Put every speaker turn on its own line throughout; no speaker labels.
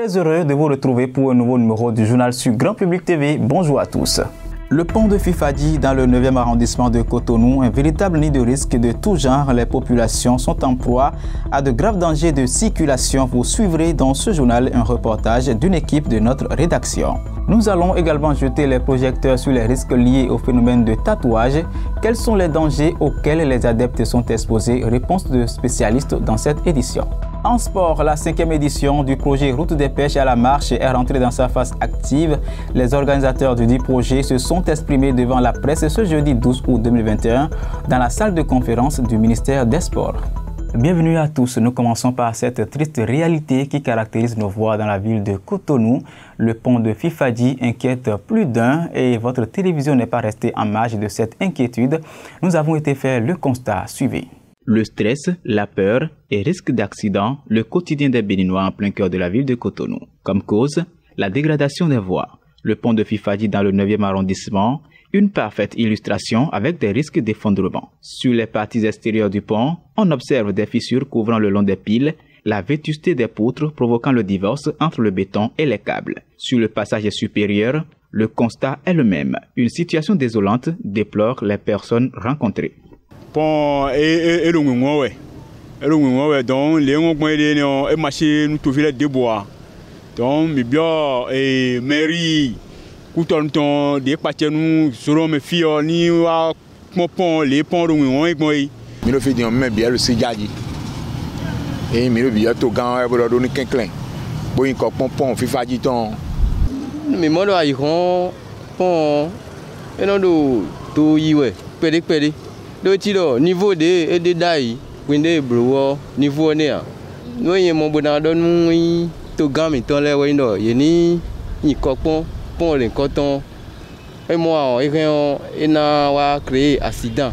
Très heureux de vous retrouver pour un nouveau numéro du journal sur Grand Public TV. Bonjour à tous. Le pont de Fifadi dans le 9e arrondissement de Cotonou, un véritable nid de risques de tout genre. Les populations sont en proie à de graves dangers de circulation. Vous suivrez dans ce journal un reportage d'une équipe de notre rédaction. Nous allons également jeter les projecteurs sur les risques liés au phénomène de tatouage. Quels sont les dangers auxquels les adeptes sont exposés? Réponse de spécialistes dans cette édition. En sport, la 5e édition du projet Route des Pêches à la Marche est rentrée dans sa phase active. Les organisateurs du dit projet se sont exprimés devant la presse ce jeudi 12 août 2021 dans la salle de conférence du ministère des Sports. Bienvenue à tous. Nous commençons par cette triste réalité qui caractérise nos voies dans la ville de Cotonou. Le pont de Fifadi inquiète plus d'un et votre télévision n'est pas restée en marge de cette inquiétude. Nous avons été faire le constat. Suivez. Le stress, la peur et risque d'accident, le quotidien des Béninois en plein cœur de la ville de Cotonou. Comme cause, la dégradation des voies. Le pont de Fifadi dans le 9e arrondissement, une parfaite illustration avec des risques d'effondrement. Sur les parties extérieures du pont, on observe des fissures couvrant le long des piles, la vétusté des poutres provoquant le divorce entre le béton et les câbles. Sur le passage supérieur, le constat est le même. Une situation désolante déplore les personnes rencontrées.
Pont et le donc les gens et machine tout filet de bois donc mi bio et mairie couton des parties nous serons mes filles ni wa pont les ponts de moi mi le fait dire même bien le sigaji et mi le bien to gan e bo do ni kenklen bo yin ko pont Fifadi ton mi mo do ayi kon pont e no do to yiwe pede do tiro niveau de et de dai winde bro niveau ne a no yen mo bona do nu to gan mi ton le we ndo ye ni ikopon pon le coton et moi et na wa créer accident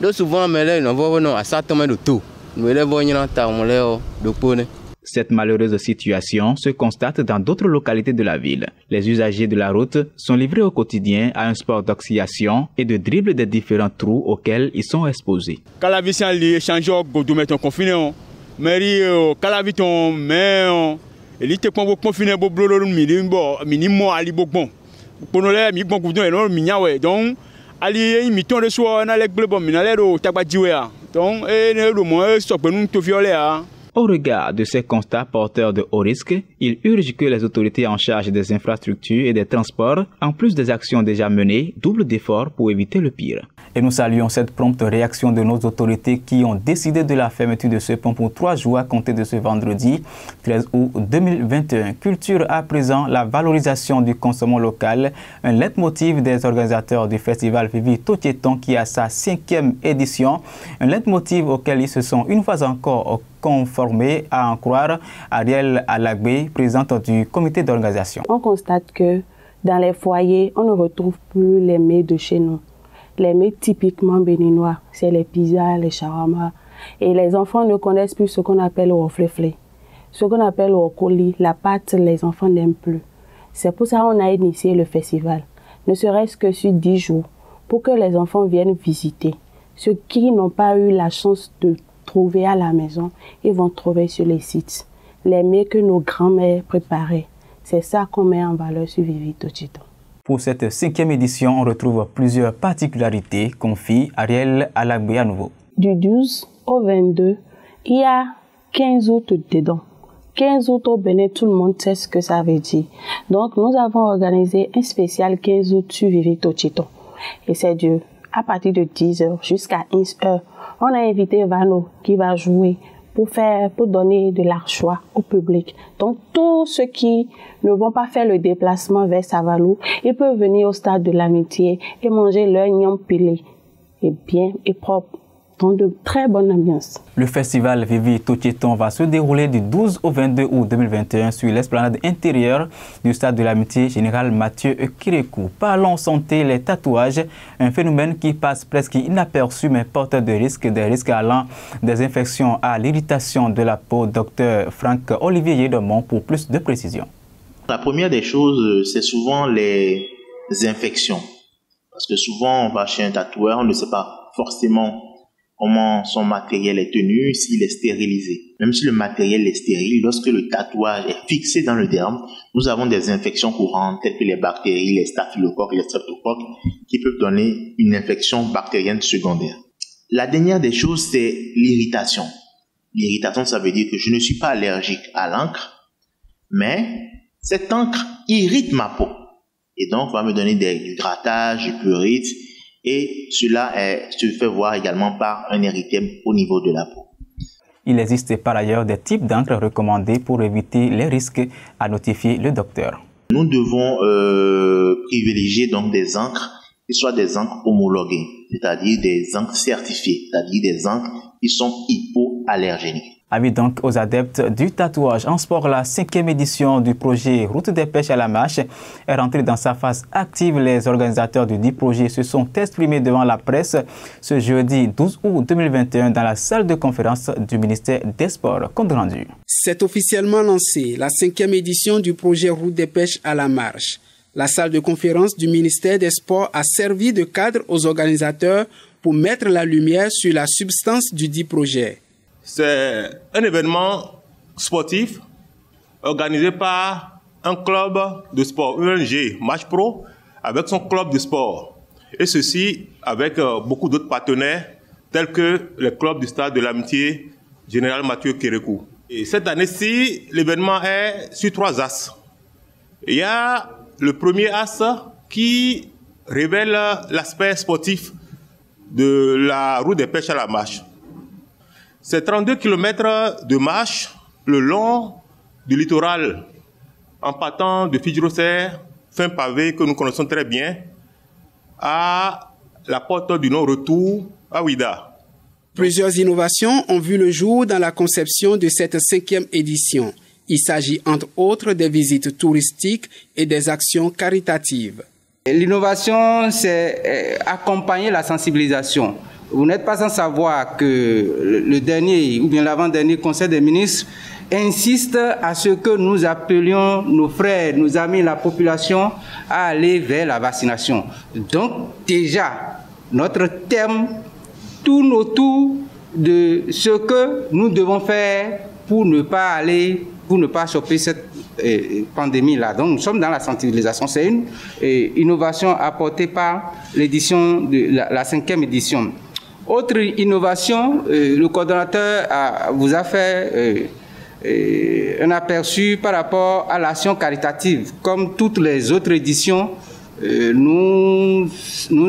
do souvent me le no vo no asata me do to no le vo nyina ta mo le o do pone. Cette malheureuse situation se constate dans d'autres localités de la ville. Les usagers de la route sont livrés au quotidien à un sport d'oxydation et de dribble des différents trous auxquels ils sont exposés. Calavition li change godo meton confiné mairie calaviton mais il était confiné bo blolo minimo ali bon ponole mi bon goudon e no minya we donc ali mi ton de so na le glebo mi na le do tagbajiwe a donc e ne do mo so pe nu to violé a. Au regard de ces constats porteurs de haut risque, il urge que les autorités en charge des infrastructures et des transports, en plus des actions déjà menées, doublent d'efforts pour éviter le pire. Et nous saluons cette prompte réaction de nos autorités qui ont décidé de la fermeture de ce pont pour 3 jours à compter de ce vendredi 13 août 2021. Culture à présent, la valorisation du consommation local, un leitmotiv des organisateurs du festival Vivi Totieton qui a sa 5e édition, un leitmotiv auquel ils se sont une fois encore conformés, à en croire Ariel Alagbé, présidente du comité d'organisation.
On constate que dans les foyers, on ne retrouve plus les mets de chez nous. Les mets typiquement béninois, c'est les pizzas, les shawarma. Et les enfants ne connaissent plus ce qu'on appelle le oflefle. Ce qu'on appelle le colis, la pâte, les enfants n'aiment plus. C'est pour ça qu'on a initié le festival, ne serait-ce que sur 10 jours, pour que les enfants viennent visiter. Ceux qui n'ont pas eu la chance de trouver à la maison, ils vont trouver sur les sites. Les mets que nos grands-mères préparaient, c'est ça qu'on met en valeur sur Vivi Totieton.
Pour cette 5e édition, on retrouve plusieurs particularités, confie Ariel Alagbé à nouveau.
Du 12 au 22, il y a 15 août dedans. 15 août au Bénin, tout le monde sait ce que ça veut dire. Donc, nous avons organisé un spécial 15 août sur Vivi Totieton. Et c'est à partir de 10h jusqu'à 1h. On a invité Vano qui va jouer pour donner de l'archois au public. Donc, tous ceux qui ne vont pas faire le déplacement vers Savalou, ils peuvent venir au stade de l'Amitié et manger leur niam pilé et bien et propre. Dans de très bonnes ambiances.
Le festival Vivi Totieton va se dérouler du 12 au 22 août 2021 sur l'esplanade intérieure du stade de l'Amitié général Mathieu Kirekou. Parlons santé, les tatouages, un phénomène qui passe presque inaperçu mais porteur de risques, des risques allant des infections à l'irritation de la peau. Dr Franck Olivier Yedomont pour plus de précision.
La première des choses, c'est souvent les infections. Parce que souvent, on va chez un tatoueur, on ne sait pas forcément comment son matériel est tenu, s'il est stérilisé. Même si le matériel est stérile, lorsque le tatouage est fixé dans le derme, nous avons des infections courantes telles que les bactéries, les staphylocoques, les streptocoques qui peuvent donner une infection bactérienne secondaire. La dernière des choses, c'est l'irritation. L'irritation, ça veut dire que je ne suis pas allergique à l'encre, mais cette encre irrite ma peau. Et donc, va me donner du grattage, du prurite, et cela se fait voir également par un érythème au niveau de la peau.
Il existe par ailleurs des types d'encre recommandés pour éviter les risques, à notifier le docteur.
Nous devons privilégier donc des encres qui soient des encres homologuées, c'est-à-dire des encres certifiées, c'est-à-dire des encres qui sont hypoallergéniques.
Avis donc aux adeptes du tatouage en sport, la 5e édition du projet Route des pêches à la marche est rentrée dans sa phase active. Les organisateurs du dit projet se sont exprimés devant la presse ce jeudi 12 août 2021 dans la salle de conférence du ministère des Sports. Compte rendu.
C'est officiellement lancé la 5e édition du projet Route des pêches à la marche. La salle de conférence du ministère des Sports a servi de cadre aux organisateurs pour mettre la lumière sur la substance du dit projet.
C'est un événement sportif organisé par un club de sport, UNG Match Pro, avec son club de sport. Et ceci avec beaucoup d'autres partenaires, tels que les clubs du Stade de l'Amitié, Général Mathieu Kérékou. Et cette année-ci, l'événement est sur 3 axes. Il y a le premier axe qui révèle l'aspect sportif de la route des pêches à la marche. C'est 32 km de marche le long du littoral, en partant de Fidjirosser, fin pavé que nous connaissons très bien, à la porte du non-retour à Ouida.
Plusieurs innovations ont vu le jour dans la conception de cette 5e édition. Il s'agit entre autres des visites touristiques et des actions caritatives.
L'innovation, c'est accompagner la sensibilisation. Vous n'êtes pas sans savoir que le dernier ou bien l'avant-dernier Conseil des ministres insiste à ce que nous appelions nos frères, nos amis, la population à aller vers la vaccination. Donc déjà, notre thème tourne autour de ce que nous devons faire pour ne pas choper cette pandémie-là. Donc nous sommes dans la sensibilisation. C'est une innovation apportée par l'édition de la 5e édition. Autre innovation, le coordonnateur vous a fait un aperçu par rapport à l'action caritative. Comme toutes les autres éditions, nous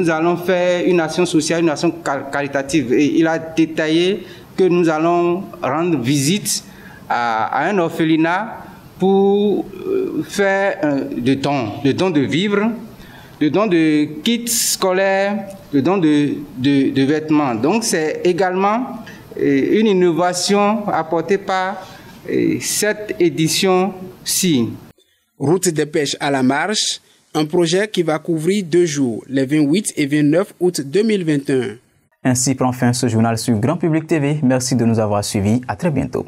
allons faire une action sociale, une action caritative. Et il a détaillé que nous allons rendre visite à un orphelinat pour faire des dons de vivres, des dons de kits scolaires, des dons de vêtements. Donc c'est également une innovation apportée par cette édition-ci.
Route des pêches à la marche, un projet qui va couvrir 2 jours, les 28 et 29 août 2021.
Ainsi prend fin ce journal sur Grand Public TV. Merci de nous avoir suivis. À très bientôt.